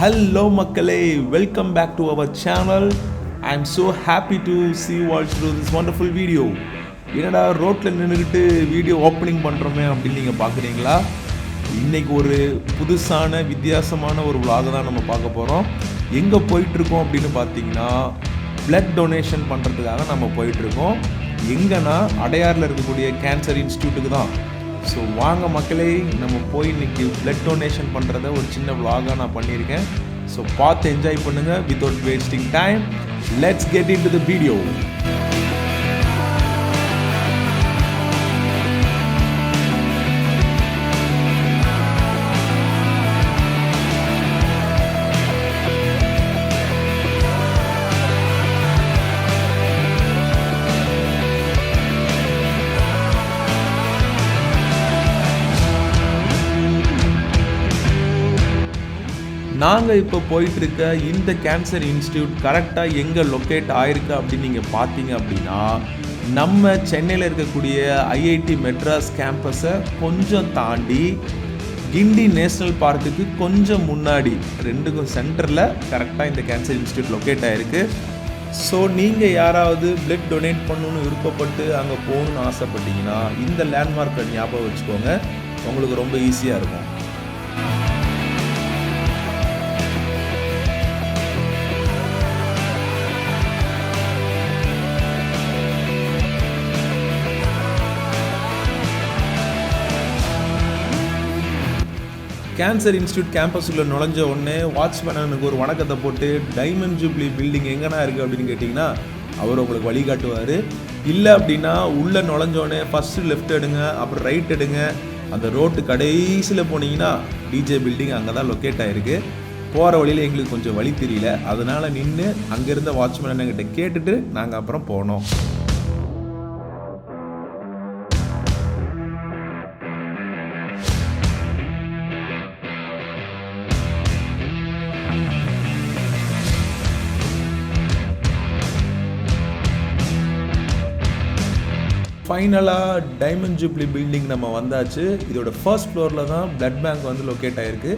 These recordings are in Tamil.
Hello Makkale, welcome back to our channel. I am so happy to see you all through this wonderful video. என்னடா ரோட்டில் நின்றுக்கிட்டு வீடியோ ஓப்பனிங் பண்ணுறோமே அப்படின்னு நீங்கள் பார்க்குறீங்களா? இன்றைக்கி ஒரு புதுசான வித்தியாசமான ஒரு vlog தான் நம்ம பார்க்க போகிறோம். எங்கே போயிட்டுருக்கோம் அப்படின்னு பார்த்தீங்கன்னா பிளட் டொனேஷன் பண்ணுறதுக்காக நம்ம போயிட்டுருக்கோம். எங்கன்னா அடையாரில் இருக்கக்கூடிய கேன்சர் இன்ஸ்டியூட்டுக்கு தான். ஸோ வாங்க மக்களே, நம்ம போய் இன்றைக்கி பிளட் டொனேஷன் பண்ணுறத ஒரு சின்ன vlog-ஆக நான் பண்ணியிருக்கேன். ஸோ பார்த்து என்ஜாய் பண்ணுங்கள். Without wasting time, let's get in to the video. நாங்கள் இப்போ போயிட்டுருக்க இந்த கேன்சர் இன்ஸ்டியூட் கரெக்டாக எங்கே லொக்கேட் ஆகிருக்கு அப்படின்னு நீங்கள் பார்த்தீங்க அப்படின்னா, நம்ம சென்னையில் இருக்கக்கூடிய ஐஐடி மெட்ராஸ் கேம்பஸை கொஞ்சம் தாண்டி கிண்டி நேஷ்னல் பார்க்குக்கு கொஞ்சம் முன்னாடி ரெண்டுக்கும் சென்டரில் கரெக்டாக இந்த கேன்சர் இன்ஸ்டியூட் லொக்கேட் ஆகிருக்கு. ஸோ நீங்கள் யாராவது பிளட் டொனேட் பண்ணணுன்னு விருப்பப்பட்டு அங்கே போகணுன்னு ஆசைப்பட்டீங்கன்னா இந்த லேண்ட்மார்க்கை ஞாபகம் வச்சுக்கோங்க, உங்களுக்கு ரொம்ப ஈஸியாக இருக்கும். கேன்சர் இன்ஸ்டியூட் கேம்பஸுக்குள்ளே நுழைஞ்ச உடனே வாட்ச்மேனுக்கு ஒரு வணக்கத்தை போட்டு டைமண்ட் ஜூப்ளி பில்டிங் எங்கேனா இருக்குது அப்படின்னு கேட்டிங்கன்னா அவர் உங்களுக்கு வழிகாட்டுவார். இல்லை அப்படின்னா உள்ளே நுழைஞ்சோடனே ஃபஸ்ட்டு லெஃப்ட் எடுங்க, அப்புறம் ரைட் எடுங்க, அந்த ரோட்டு கடைசியில் போனீங்கன்னா டிஜே பில்டிங் அங்கே தான் லொக்கேட் ஆகிருக்கு. போகிற வழியில் எங்களுக்கு கொஞ்சம் வழி தெரியல, அதனால் நின்று அங்கேருந்த வாட்ச்மேன் என்கிட்ட கேட்டுட்டு நாங்கள் அப்புறம் போனோம். ஃபைனலாக டைமண்ட் ஜூப்ளி பில்டிங் நம்ம வந்தாச்சு. இதோட ஃபர்ஸ்ட் ஃப்ளோரில் தான் பிளட் பேங்க் வந்து லொக்கேட் ஆகிருக்கு.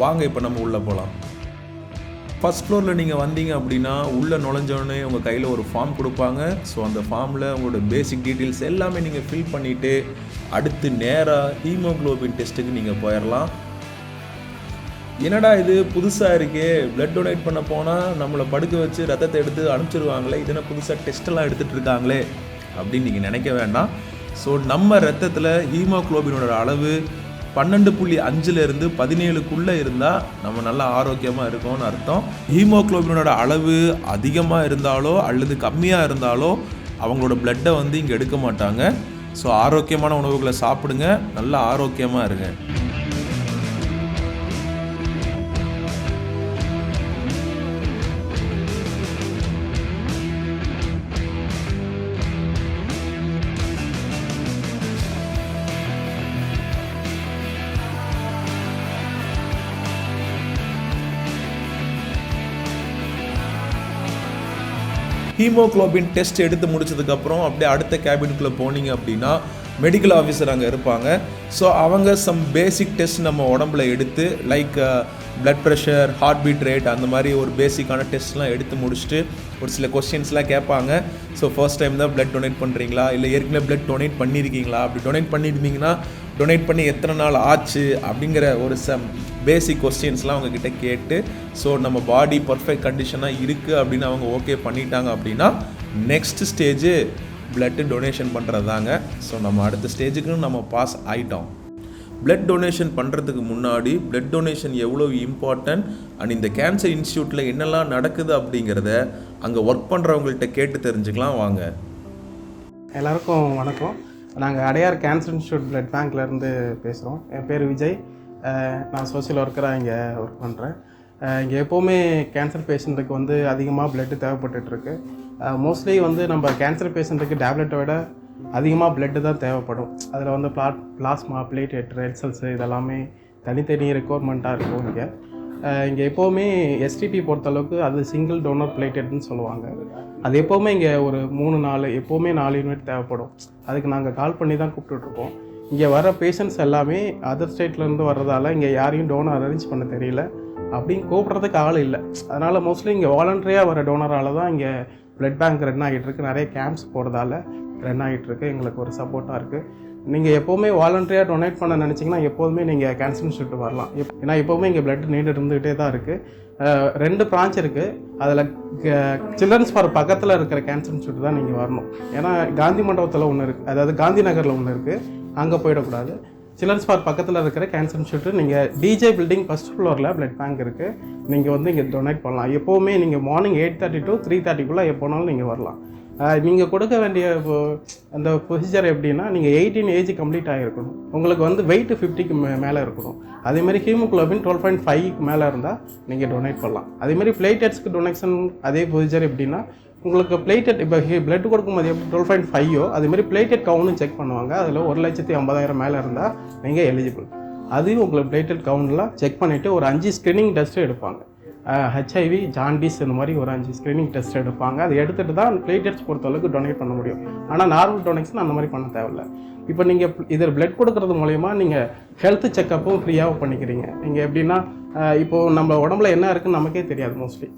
வாங்க இப்போ நம்ம உள்ளே போகலாம். ஃபர்ஸ்ட் ஃப்ளோரில் நீங்கள் வந்தீங்க அப்படின்னா உள்ளே நுழைஞ்சோடனே உங்கள் கையில் ஒரு ஃபார்ம் கொடுப்பாங்க. ஸோ அந்த ஃபார்மில் உங்களோட பேசிக் டீட்டெயில்ஸ் எல்லாமே நீங்கள் ஃபில் பண்ணிவிட்டு அடுத்து நேராக ஹீமோக்ளோபின் டெஸ்ட்டுக்கு நீங்கள் போயிடலாம். என்னடா இது புதுசாக இருக்கே, பிளட் டொனேட் பண்ண போனால் நம்மளை படுக்க வச்சு ரத்தத்தை எடுத்து அனுப்பிச்சிருவாங்களே, இதுனா புதுசாக டெஸ்ட்டெல்லாம் எடுத்துகிட்டு இருக்காங்களே அப்படின்னு நீங்கள் நினைக்க வேண்டாம். ஸோ நம்ம ரத்தத்தில் ஹீமோக்ளோபினோட அளவு 12.5 17க்குள்ளே இருந்தால் நம்ம நல்லா ஆரோக்கியமாக இருக்கோம்னு அர்த்தம். ஹீமோக்ளோபினோட அளவு அதிகமாக இருந்தாலோ அல்லது கம்மியாக இருந்தாலோ அவங்களோட பிளட்டை வந்து இங்கே எடுக்க மாட்டாங்க. ஸோ ஆரோக்கியமான உணவுகளை சாப்பிடுங்க, நல்லா ஆரோக்கியமாக இருங்க. ஹீமோக்ளோபின் டெஸ்ட் எடுத்து முடிச்சதுக்கப்புறம் அப்படியே அடுத்த கேபினுக்குள்ளே போனீங்க அப்படின்னா மெடிக்கல் ஆஃபீஸர் அங்கே இருப்பாங்க. ஸோ அவங்க சம் பேசிக் டெஸ்ட் நம்ம உடம்புல எடுத்து like blood pressure, heart beat rate, அந்த மாதிரி ஒரு பேசிக்கான டெஸ்ட்லாம் எடுத்து முடிச்சுட்டு ஒரு சில கொஸ்டின்ஸ்லாம் கேட்பாங்க. ஸோ ஃபர்ஸ்ட் டைம் தான் பிளட் டொனேட் பண்ணுறீங்களா, இல்லை ஏற்கனவே பிளட் டொனேட் பண்ணியிருக்கீங்களா, அப்படி டொனேட் பண்ணியிருந்தீங்கன்னா டொனேட் பண்ணி எத்தனை நாள் ஆச்சு அப்படிங்கிற ஒரு சம் பேசிக் கொஸ்டின்ஸ்லாம் அவங்கக்கிட்ட கேட்டு, ஸோ நம்ம பாடி பர்ஃபெக்ட் கண்டிஷனாக இருக்குது அப்படின்னு அவங்க ஓகே பண்ணிட்டாங்க அப்படின்னா நெக்ஸ்ட் ஸ்டேஜு பிளட்டு டொனேஷன் பண்ணுறது தாங்க. ஸோ நம்ம அடுத்த ஸ்டேஜுக்கு நம்ம பாஸ் ஆகிட்டோம். பிளட் டொனேஷன் பண்ணுறதுக்கு முன்னாடி பிளட் டொனேஷன் எவ்வளோ இம்பார்ட்டன்ட் அண்ட் இந்த கேன்சர் இன்ஸ்டியூட்டில் என்னெல்லாம் நடக்குது அப்படிங்கிறத அங்கே ஒர்க் பண்ணுறவங்கள்ட்ட கேட்டு தெரிஞ்சுக்கலாம் வாங்க. எல்லாருக்கும் வணக்கம். நாங்கள் அடையார் கேன்சர் இன்ஸ்டியூட் பிளட் பேங்க்லேருந்து பேசுகிறோம். என் பேர் விஜய். நான் சோஷியல் ஒர்க்கராக இங்கே ஒர்க் பண்ணுறேன். இங்கே எப்போவுமே கேன்சர் பேஷண்ட்டுக்கு வந்து அதிகமாக பிளட்டு தேவைப்பட்டுருக்கு. மோஸ்ட்லி வந்து நம்ம கேன்சர் பேஷண்ட்டுக்கு டேப்லெட்டை விட அதிகமாக பிளட்டு தான் தேவைப்படும். அதில் வந்து பிளாஸ்மா, பிளேட்லெட், ரெட் செல்ஸு இதெல்லாமே தனித்தனி ரெக்குவயர்மெண்ட்டாக இருக்கும். இங்கே எப்போவுமே எஸ்டிபி பொறுத்தளவுக்கு அது சிங்கிள் டோனர் பிளேட்டட்னு சொல்லுவாங்க. அது எப்போவுமே இங்கே ஒரு 3-4 எப்போவுமே 4 யூனிட் தேவைப்படும். அதுக்கு நாங்கள் கால் பண்ணி தான் கூப்பிட்டுட்ருக்கோம். இங்கே வர பேஷண்ட்ஸ் எல்லாமே அதர் ஸ்டேட்லேருந்து வர்றதால இங்கே யாரையும் டோனர் அரேஞ்ச் பண்ண தெரியல. அப்படின்னு கூப்பிட்றதுக்கு ஆள் இல்லை. அதனால் மோஸ்ட்லி இங்கே வாலண்டரியாக வர டோனரால் தான் இங்கே பிளட் பேங்க் ரன் ஆகிட்டு இருக்குது. நிறைய கேம்ப்ஸ் போகிறதால ரன் ஆகிட்டு இருக்குது. எங்களுக்கு ஒரு சப்போர்ட்டாக இருக்குது. நீங்கள் எப்போவுமே வாலண்டரியாக டொனேட் பண்ண நினச்சிங்கன்னா எப்போதுமே நீங்கள் கேன்சர் இன்ஸ்டியூட் வரலாம். ஏன்னா எப்போவுமே இங்கே பிளட் நீடு இருந்துகிட்டே தான் இருக்குது. 2 பிரான்ச் இருக்குது. அதில் சில்ட்ரன்ஸ் ஃபார் பக்கத்தில் இருக்கிற கேன்சர் இன்ஸ்டியூட் தான் நீங்கள் வரணும். ஏன்னா காந்தி மண்டபத்தில் ஒன்று இருக்குது, அதாவது காந்தி நகரில் ஒன்று இருக்குது, அங்கே போயிடக்கூடாது. சில்ட்ரன்ஸ் ஃபார் பக்கத்தில் இருக்கிற கேன்சர் இன்ஸ்டியூட் நீங்கள் டிஜே பில்டிங் ஃபஸ்ட் ஃப்ளோரில் பிளட் பேங்க் இருக்குது. நீங்கள் வந்து இங்கே டொனேட் பண்ணலாம். எப்போவுமே நீங்கள் மார்னிங் 8:30 to 3:30 எப்போனாலும் நீங்கள் வரலாம். நீங்கள் கொடுக்க வேண்டிய அந்த ப்ரொசீஜர் எப்படின்னா, நீங்கள் 18 ஏஜ் கம்ப்ளீட் ஆகிருக்கணும். உங்களுக்கு வந்து வெயிட் 50க்கு மேலே இருக்கணும். அதேமாதிரி ஹீமோகுளோபின் 12.5க்கு மேலே இருந்தால் நீங்கள் டொனேட் பண்ணலாம். அதேமாதிரி பிளேட்டெட்ஸ்க்கு டொனேஷன் அதே ப்ரொசீஜர் எப்படின்னா, உங்களுக்கு பிளேட்டெட் இப்போ பிளட் கொடுக்கும்போது எப்படி 12.5 அதேமாதிரி பிளேட்டெட் கவுண்டும் செக் பண்ணுவாங்க. அதில் 1,50,000 மேலே இருந்தால் நீங்கள் எலிஜிபிள். அதையும் உங்களுக்கு பிளேட்டெட் கவுண்ட்லாம் செக் பண்ணிவிட்டு ஒரு 5 ஸ்க்ரீனிங் டெஸ்ட்டு எடுப்பாங்க. ஹெச்ஐவி, ஜாண்டிஸ் இந்த மாதிரி ஒரு 5 ஸ்க்ரீனிங் டெஸ்ட் எடுப்பாங்க. அதை எடுத்துகிட்டு தான் பிளேட்டெட்ஸ் பொறுத்தளவுக்கு டொனேட் பண்ண முடியும். ஆனால் நார்மல் டொனேஷன் அந்த மாதிரி பண்ண தேவையில்லை. இப்போ நீங்கள் இதில் பிளட் கொடுக்கறது மூலயமா நீங்கள் ஹெல்த் செக்கப்பும் ஃப்ரீயாக பண்ணிக்கிறீங்க. நீங்கள் எப்படின்னா, இப்போது நம்ம உடம்புல என்ன இருக்குன்னு நமக்கே தெரியாது. மோஸ்ட்லி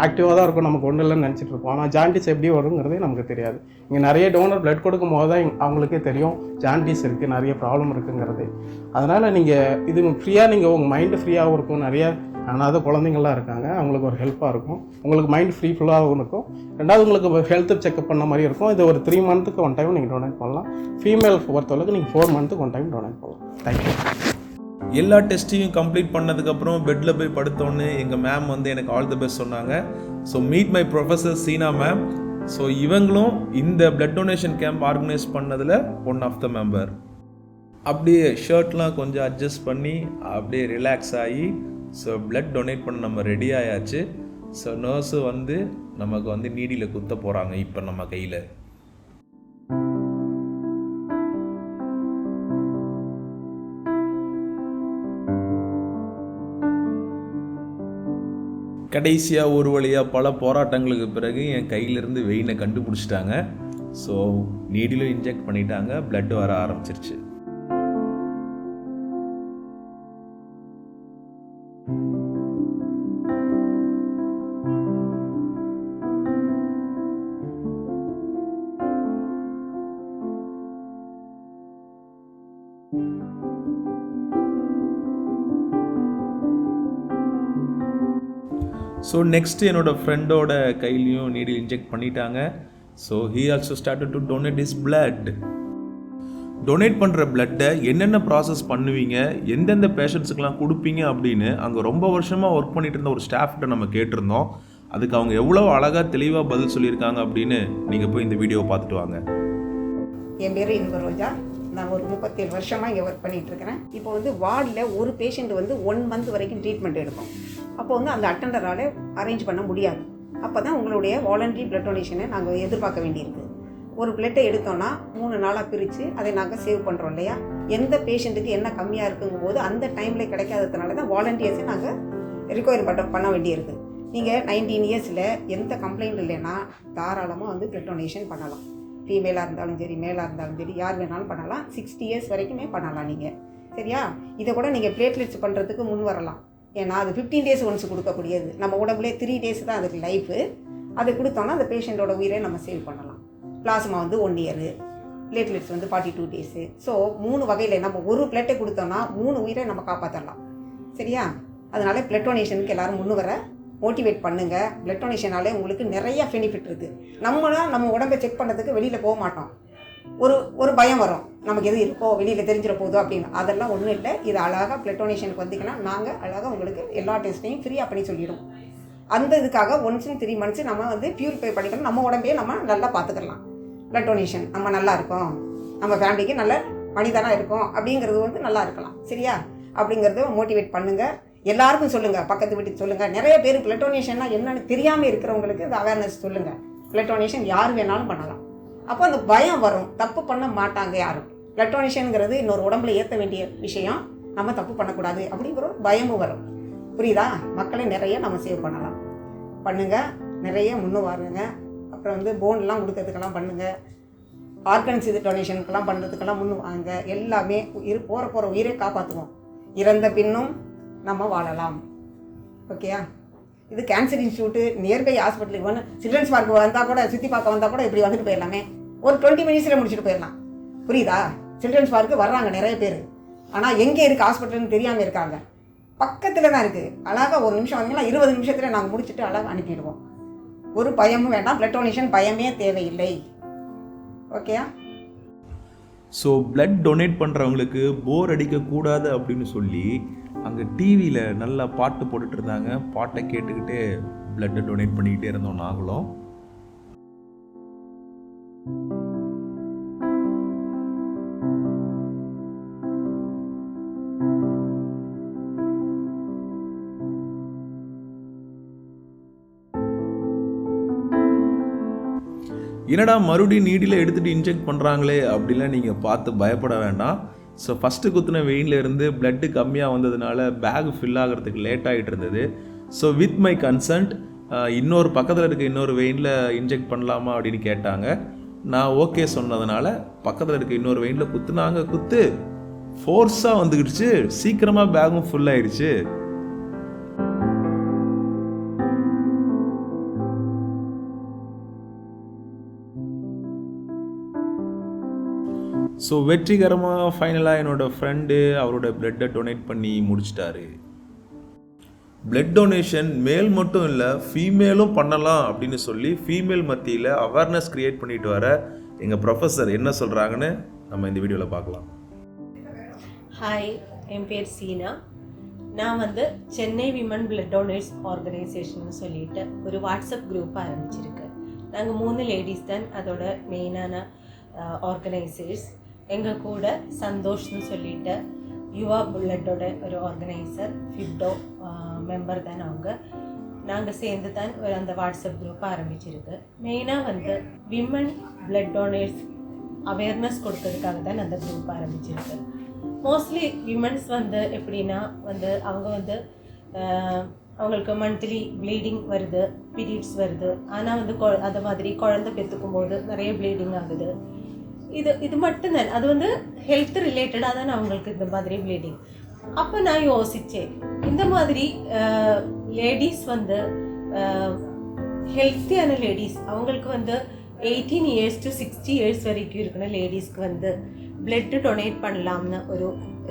ஆக்டிவாக தான் இருக்கும், நமக்கு ஒன்றும் இல்லைன்னு நினச்சிட்டு இருப்போம். ஆனால் ஜாண்டிஸ் எப்படி வருங்கிறதே நமக்கு தெரியாது. இங்கே நிறைய டோனர் பிளட் கொடுக்கும் போது தான் அவங்களுக்கே தெரியும் ஜாண்டிஸ் இருக்குது, நிறைய ப்ராப்ளம் இருக்குங்கிறது. அதனால் நீங்கள் இது ஃப்ரீயாக, நீங்கள் உங்கள் மைண்டு ஃப்ரீயாகவும் இருக்கும். நிறைய அனாதை குழந்தைங்கள்லாம் இருக்காங்க, அவங்களுக்கு ஒரு ஹெல்ப்பாக இருக்கும். உங்களுக்கு மைண்ட் ஃபுல்லாகவும் இருக்கும். ரெண்டாவது உங்களுக்கு ஹெல்த் செக்அப் பண்ண மாதிரி இருக்கும். இது ஒரு 3 மந்த்துக்கு 1 டைம் நீங்கள் டொனேட் பண்ணலாம். ஃபீமேல் பொறுத்தளவுக்கு நீங்கள் 4 மந்த்துக்கு 1 டைம் டொனேட் பண்ணலாம். தேங்க்யூ. எல்லா டெஸ்ட்டையும் கம்ப்ளீட் பண்ணதுக்கப்புறம் பெட்டில் போய் படுத்தோன்னு எங்கள் மேம் வந்து எனக்கு ஆல் தி பெஸ்ட் சொன்னாங்க. So meet my professor China ma'am. So இவங்களும் இந்த பிளட் டொனேஷன் கேம்ப் ஆர்கனைஸ் பண்ணதில் ஒன் ஆஃப் த மெம்பர். அப்படியே ஷர்ட்லாம் கொஞ்சம் அட்ஜஸ்ட் பண்ணி அப்படியே ரிலாக்ஸ் ஆகி ஸோ பிளட் டொனேட் பண்ண நம்ம ரெடி ஆயாச்சு. ஸோ நர்ஸு வந்து நமக்கு வந்து நீடியில் குத்த போகிறாங்க இப்போ நம்ம கையில். கடைசியாக ஒரு வழியாக பல போராட்டங்களுக்கு பிறகு என் கையிலேருந்து வெயினை கண்டுபிடிச்சிட்டாங்க. ஸோ நீடிலும் இன்ஜெக்ட் பண்ணிட்டாங்க, பிளட் வர ஆரம்பிச்சிருச்சு. ஸோ நெக்ஸ்ட்டு என்னோடய ஃப்ரெண்டோட கையிலையும் நீடில் இன்ஜெக்ட் பண்ணிட்டாங்க. So he also started to donate is blood. Donate பண்ணுற பிளட்டை என்னென்ன ப்ராசஸ் பண்ணுவீங்க, எந்தெந்த பேஷண்ட்ஸுக்கெலாம் கொடுப்பீங்க அப்படின்னு அங்கே ரொம்ப வருஷமாக ஒர்க் பண்ணிட்டு இருந்த ஒரு ஸ்டாஃப்கிட்ட நம்ம கேட்டிருந்தோம். அதுக்கு அவங்க எவ்வளோ அழகாக தெளிவாக பதில் சொல்லியிருக்காங்க அப்படின்னு நீங்கள் போய் இந்த வீடியோவை பார்த்துட்டு வாங்க. என் பேர் இன்ப ரோஜா. நான் ஒரு 37 வருஷமாக இங்கே ஒர்க் பண்ணிகிட்ருக்கிறேன். இப்போ வந்து வார்டில் ஒரு பேஷண்ட் வந்து 1 மந்த் வரைக்கும் ட்ரீட்மெண்ட் எடுக்கும். அப்போ வந்து அந்த அட்டெண்டரால் அரேஞ்ச் பண்ண முடியாது. அப்போ தான் உங்களுடைய வாலண்டரி பிளட் டொனேஷனை நாங்கள் எதிர்பார்க்க வேண்டியிருக்கு. ஒரு பிளட்டை எடுத்தோன்னா 3 நாளாக பிரித்து அதை நாங்கள் சேவ் பண்ணுறோம் இல்லையா. எந்த பேஷண்ட்டுக்கு என்ன கம்மியாக இருக்குங்கும் போது அந்த டைமில் கிடைக்காததுனால தான் வாலண்டியர்ஸை நாங்கள் ரிக்வயர் பண்ண வேண்டியிருக்கு. நீங்கள் 19 இயர்ஸில் எந்த கம்ப்ளைண்ட் இல்லைன்னா தாராளமாக வந்து பிளட் டொனேஷன் பண்ணலாம். ஃபீமேலாக இருந்தாலும் சரி, மேலாக இருந்தாலும் சரி, யார் வேணாலும் பண்ணலாம். 60 இயர்ஸ் வரைக்குமே பண்ணலாம் நீங்கள். சரியா? இதை கூட நீங்கள் பிளேட்லெட்ஸ் பண்ணுறதுக்கு முன் வரலாம். ஏன்னா அது 15 டேஸ் ஒன்ஸ் கொடுக்கக்கூடியது. நம்ம உடம்புலே 3 டேஸ் தான் அதுக்கு லைஃபு. அது கொடுத்தோன்னா அந்த பேஷண்ட்டோட உயிரை நம்ம சேவ் பண்ணலாம். பிளாஸ்மா வந்து 1 இயர், பிளேட்லெட்ஸ் வந்து 42 டேஸு. ஸோ 3 வகையில் நம்ம ஒரு பிளட்டை கொடுத்தோன்னா 3 உயிரை நம்ம காப்பாற்றலாம். சரியா? அதனால் பிளட் டொனேஷனுக்கு எல்லோரும் முன்னு வர மோட்டிவேட் பண்ணுங்கள். பிளட் டொனேஷனாலே உங்களுக்கு நிறைய பெனிஃபிட் இருக்குது. நம்ம உடம்பை செக் பண்ணுறதுக்கு வெளியில் போக மாட்டோம். ஒரு பயம் வரும், நமக்கு எது இருக்கோ வெளியில் தெரிஞ்சிட போதும் அப்படின்னு. அதெல்லாம் ஒன்றும் இல்லை. இது அழகாக பிளட் டொனேஷனுக்கு வந்தீங்கன்னா நாங்கள் அழகாக உங்களுக்கு எல்லா டெஸ்ட்டையும் ஃப்ரீயாக பண்ணி சொல்லிடும். அந்த இதுக்காக 1 in 3 months நம்ம வந்து பியூரிஃபை பண்ணிக்கணும். நம்ம உடம்பையே நம்ம நல்லா பார்த்துக்கலாம். பிளட் டொனேஷன் நம்ம நல்லா இருக்கோம், நம்ம ஃபேமிலிக்கு நல்ல மனிதனாக இருக்கும் அப்படிங்கிறது வந்து நல்லா இருக்கலாம். சரியா? அப்படிங்கிறத மோட்டிவேட் பண்ணுங்கள். எல்லாருக்கும் சொல்லுங்கள், பக்கத்து வீட்டுக்கு சொல்லுங்கள். நிறைய பேர் பிளட் டொனேஷன்னா என்னென்னு தெரியாமல் இருக்கிறவங்களுக்கு இந்த அவேர்னஸ் சொல்லுங்கள். பிளட் டொனேஷன் யார் வேணாலும் பண்ணலாம். அப்போ அந்த பயம் வரும், தப்பு பண்ண மாட்டாங்க யாரும். பிளட் டொனேஷனுங்கிறது இன்னொரு உடம்புல ஏற்ற வேண்டிய விஷயம், நம்ம தப்பு பண்ணக்கூடாது அப்படிங்கிற பயமும் வரும். புரியுதா? மக்களை நிறைய நம்ம சேவ் பண்ணலாம். பண்ணுங்கள், நிறைய முன்னு வாருங்க. அப்புறம் வந்து போன்லாம் கொடுக்கறதுக்கெல்லாம் பண்ணுங்கள். ஆர்கன்ஸ் இது டொனேஷனுக்கெல்லாம் பண்ணுறதுக்கெல்லாம் முன்னு வாங்க. எல்லாமே போகிற உயிரை காப்பாற்றுவோம். இறந்த பின்னும் நம்ம வாழலாம். ஓகேயா? இது கேன்சர் இன்ஸ்டியூட்டு நியர்பை ஹாஸ்பிட்டலுக்கு வந்து சில்ட்ரன்ஸ் பார்க் வந்தால் கூட சுற்றி பார்க்க வந்தால் கூட இப்படி வந்துட்டு போயிடலாமே, ஒரு 20 மினிட்ஸில் முடிச்சுட்டு போயிடலாம். புரியுதா? சில்ட்ரன்ஸ் பார்க்கு வர்றாங்க நிறைய பேர், ஆனால் எங்கே இருக்குது ஹாஸ்பிட்டல்னு தெரியாமல் இருக்காங்க. பக்கத்தில் தான் இருக்குது. அழகாக ஒரு நிமிஷம் வந்தீங்கன்னா 20 நிமிஷத்தில் நாங்கள் முடிச்சுட்டு அழகாக அனுப்பிடுவோம். ஒரு பயமும் வேண்டாம். பிளட் டொனேஷன் பயமே தேவையில்லை. ஓகேயா? ஸோ பிளட் டொனேட் பண்ணுறவங்களுக்கு போர் அடிக்கக்கூடாது அப்படின்னு சொல்லி அங்கே டிவியில் நல்லா பாட்டு போட்டுட்டு இருந்தாங்க. பாட்டை கேட்டுக்கிட்டே பிளட்டை டொனேட் பண்ணிக்கிட்டே இருந்தோம் நாங்களும். என்னடா மறுபடியும் நீடில் எடுத்துகிட்டு இன்ஜெக்ட் பண்ணுறாங்களே அப்படிலாம் நீங்கள் பார்த்து பயப்பட வேண்டாம். ஸோ ஃபஸ்ட்டு குத்துன வெயினில் இருந்து பிளட்டு கம்மியாக வந்ததுனால பேக் ஃபில் ஆகிறதுக்கு லேட் ஆகிட்டு இருந்தது. ஸோ வித் மை கன்சன்ட் இன்னொரு பக்கத்தில் இருக்க இன்னொரு வெயினில் இன்ஜெக்ட் பண்ணலாமா அப்படின்னு கேட்டாங்க. நான் ஓகே சொன்னதுனால பக்கத்தில் இருக்க இன்னொரு வெயினில் குத்துனாங்க. குத்து ஃபோர்ஸாக வந்துக்கிடுச்சு. சீக்கிரமாக பேகும் ஃபுல் ஆயிடுச்சு. ஸோ வெற்றிகரமாக ஃபைனலாக என்னோடய ஃப்ரெண்டு அவரோட பிளட்டை டொனேட் பண்ணி முடிச்சிட்டாரு. பிளட் டொனேஷன் மேல் மட்டும் இல்லை ஃபீமேலும் பண்ணலாம் அப்படின்னு சொல்லி ஃபீமேல் மத்தியில் அவேர்னஸ் க்ரியேட் பண்ணிட்டு வர எங்கள் ப்ரொஃபஸர் என்ன சொல்கிறாங்கன்னு நம்ம இந்த வீடியோவில் பார்க்கலாம். ஹாய், என் பேர் சீனா. நான் வந்து Chennai women blood donates organisation சொல்லிட்டு ஒரு வாட்ஸ்அப் குரூப் ஆரம்பிச்சிருக்கேன். நாங்கள் 3 லேடிஸ் தான் அதோட மெயினான ஆர்கனைசர்ஸ். எங்கள் கூட சந்தோஷ்னு சொல்லிட்டு யுவா புல்லட்டோட ஒரு ஆர்கனைசர், ஃபிப்டோ மெம்பர் தான் அவங்க. நாங்கள் சேர்ந்து தான் அந்த வாட்ஸ்அப் குரூப் ஆரம்பிச்சிருக்கு. மெயினாக வந்து விமன் பிளட் டொனேட்ஸ் அவேர்னஸ் கொடுக்கறதுக்காக தான் அந்த குரூப் ஆரம்பிச்சிருக்கு. மோஸ்ட்லி விமன்ஸ் வந்து எப்படின்னா வந்து அவங்க வந்து அவங்களுக்கு மந்த்லி ப்ளீடிங் வருது, பீரியட்ஸ் வருது. ஆனால் வந்து அது மாதிரி குழந்தை பெற்றுக்கும் போது நிறைய ப்ளீடிங் ஆகுது. இது மட்டும்தான். அது வந்து ஹெல்த் ரிலேட்டடாக தான் அவங்களுக்கு இந்த மாதிரி ப்ளீடிங். அப்போ நான் யோசித்தேன், இந்த மாதிரி லேடிஸ் வந்து ஹெல்த்தியான லேடிஸ், அவங்களுக்கு வந்து 18 years to 60 years வரைக்கும் இருக்கிற லேடிஸ்க்கு வந்து பிளட்டு டொனேட் பண்ணலாம்னு ஒரு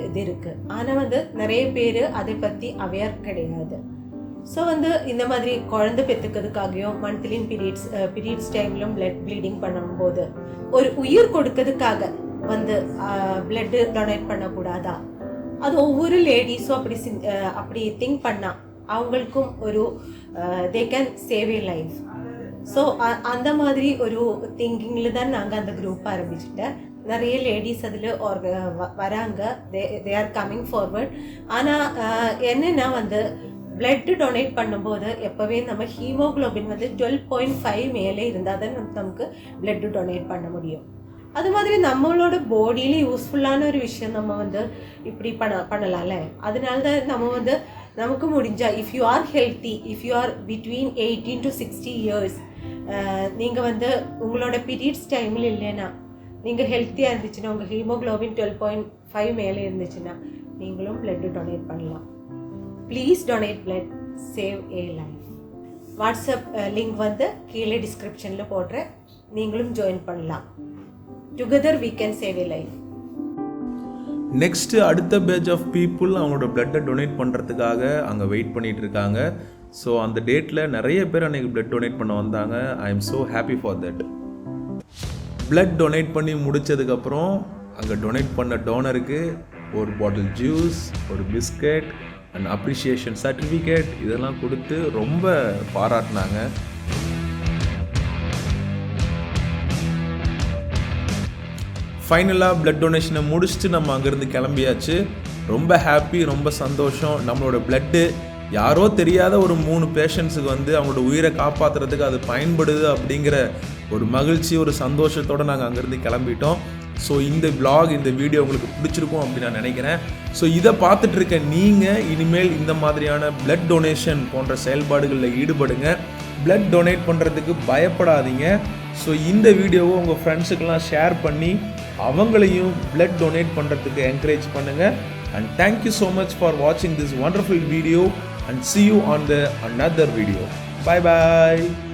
இது இருக்குது. ஆனால் வந்து நிறைய பேர் அதை பற்றி அவேர் கிடையாது. ஸோ வந்து இந்த மாதிரி குழந்தை பெற்றுக்கிறதுக்காகவும் மந்த்லி பீரியட்ஸ் டைம்லும் பிளட் ப்ளீடிங் பண்ணும்போது ஒரு உயிர் கொடுக்கறதுக்காக வந்து பிளட்டு டொனேட் பண்ணக்கூடாதா? அது ஒவ்வொரு லேடிஸும் அப்படி திங்க் பண்ணால் அவங்களுக்கும் ஒரு they can save A life. So அந்த மாதிரி ஒரு திங்கிங்கில் தான் நாங்கள் அந்த குரூப் ஆரம்பிச்சுட்டேன். நிறைய லேடிஸ் அதில் வராங்க, தே ஆர் கம்மிங் ஃபார்வர்ட். ஆனால் என்னென்னா வந்து பிளட் டொனேட் பண்ணும்போது எப்போவே நம்ம ஹீமோக்ளோபின் வந்து 12.5 மேலே இருந்தால் தான் நமக்கு பிளட் டொனேட் பண்ண முடியும். அது மாதிரி நம்மளோட பாடியில யூஸ்ஃபுல்லான ஒரு விஷயம் நம்ம வந்து இப்படி பண்ணலாம்ல. அதனால தான் நம்ம வந்து நமக்கு முடிஞ்சா if you are healthy, if you are between 18 to 60 years, நீங்கள் வந்து உங்களோட பீரியட்ஸ் டைமில் இல்லைன்னா, நீங்கள் ஹெல்த்தியாக இருந்துச்சுன்னா, உங்கள் ஹீமோக்ளோபின் 12.5 மேலே இருந்துச்சுன்னா நீங்களும் பிளட் டொனேட் பண்ணலாம். Please donate blood, save A life. WhatsApp link வந்து கீழே டிஸ்கிரிப்ஷனில் போடுறேன், நீங்களும் ஜாயின் பண்ணலாம். Together we can save a life. Next அடுத்த பேட்ச் ஆஃப் பீப்புள் அவங்களோட பிளட்டை டொனேட் பண்ணுறதுக்காக அங்கே வெயிட் பண்ணிகிட்டு இருக்காங்க. ஸோ அந்த டேட்டில் நிறைய பேர் அன்றைக்கி பிளட் டொனேட் பண்ண வந்தாங்க. I am so happy for that. Blood donate பண்ணி முடித்ததுக்கப்புறம் அங்கே டொனேட் பண்ண டோனருக்கு ஒரு பாட்டில் ஜூஸ், ஒரு பிஸ்கட் அண்ட் அப்ரிஷியேஷன் சர்டிஃபிகேட் இதெல்லாம் கொடுத்து ரொம்ப பாராட்டினாங்க. ஃபைனலாக பிளட் டொனேஷனை முடிச்சுட்டு நம்ம அங்கேருந்து கிளம்பியாச்சு. ரொம்ப ஹாப்பி, ரொம்ப சந்தோஷம். நம்மளோட பிளட்டு யாரோ தெரியாத ஒரு 3 பேஷண்ட்ஸுக்கு வந்து அவங்களோட உயிரை காப்பாற்றுறதுக்கு அது பயன்படுது அப்படிங்கிற ஒரு மகிழ்ச்சி, ஒரு சந்தோஷத்தோடு நாங்கள் அங்கேருந்து கிளம்பிட்டோம். ஸோ இந்த vlog, இந்த வீடியோ உங்களுக்கு பிடிச்சிருக்கும் அப்படின்னு நான் நினைக்கிறேன். ஸோ இதை பார்த்துட்டு இருக்க நீங்கள் இனிமேல் இந்த மாதிரியான பிளட் டொனேஷன் போன்ற செயல்பாடுகளில் ஈடுபடுங்க. பிளட் டொனேட் பண்ணுறதுக்கு பயப்படாதீங்க. ஸோ இந்த வீடியோவை உங்கள் ஃப்ரெண்ட்ஸுக்கெல்லாம் ஷேர் பண்ணி அவங்களையும் பிளட் டொனேட் பண்ணுறதுக்கு என்கரேஜ் பண்ணுங்கள். And thank you so much for வாட்சிங் this wonderful video. and see you on the another video. Bye bye.